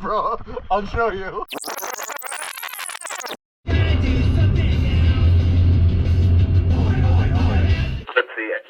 Bro, I'll show you. Let's see it.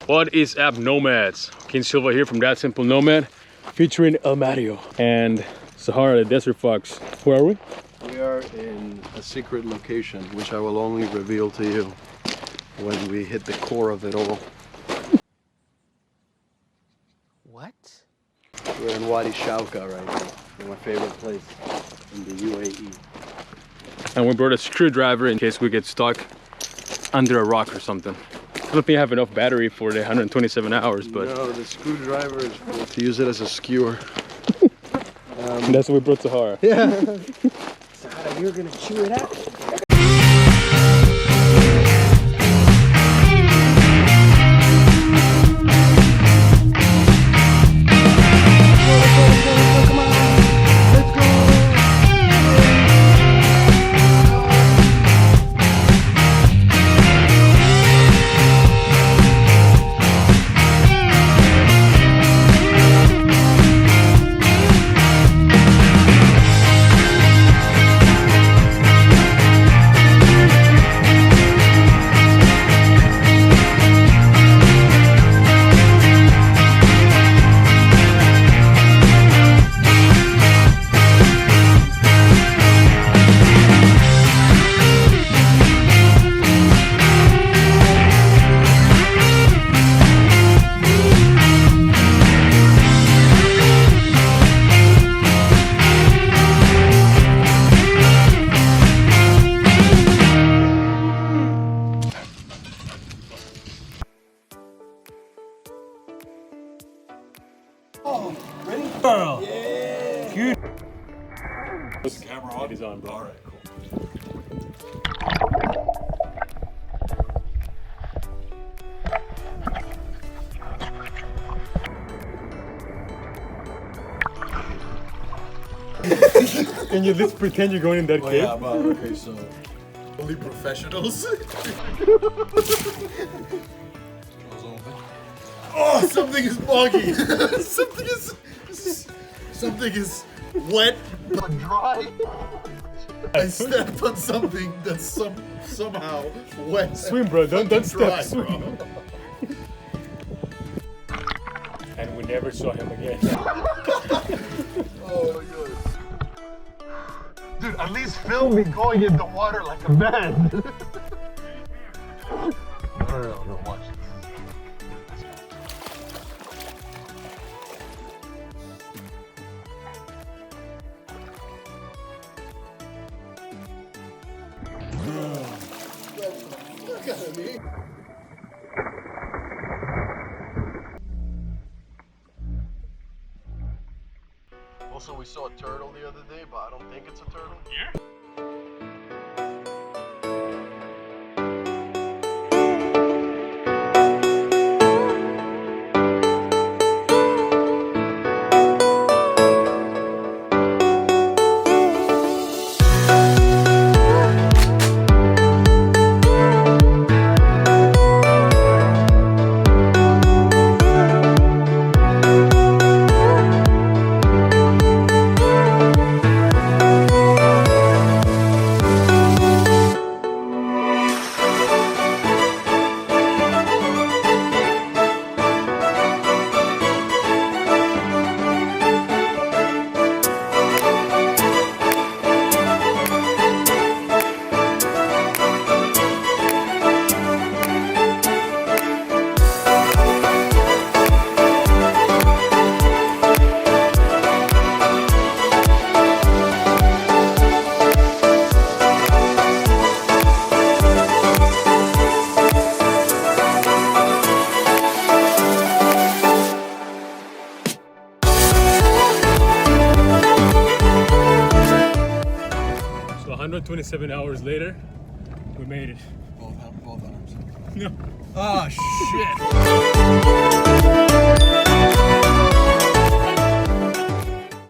What is up, nomads? King Silva here from That Simple Nomad, featuring El Mario and Sahara, the desert fox. Where are we? We are in a secret location, which I will only reveal to you when we hit the core of it all. What? We're in Wadi Showka right now, my favorite place in the UAE. And we brought a screwdriver in case we get stuck under a rock or something. I don't think I have enough battery for the 127 hours, but... No, the screwdriver is for to use it as a skewer. That's what we brought Sahara. Yeah. Sahara, you're gonna chew it out. Oh, ready? Girl. Yeah. Cute. What's the camera on? It is on, bro. All right, cool. Can you at least pretend you're going in that cave? Yeah, but okay, so only professionals. Oh, something is foggy. something is wet but dry. I stepped on something that's somehow wet. Swim, bro. Don't dry, step. Swim. bro. And we never saw him again. Oh my god. Dude, at least film me going in the water like a man. No, watch this. Look at me. Also, we saw a turtle the other day, but I don't think it's a turtle. Here? 127 hours later, we made it. Both arms. No. Oh shit!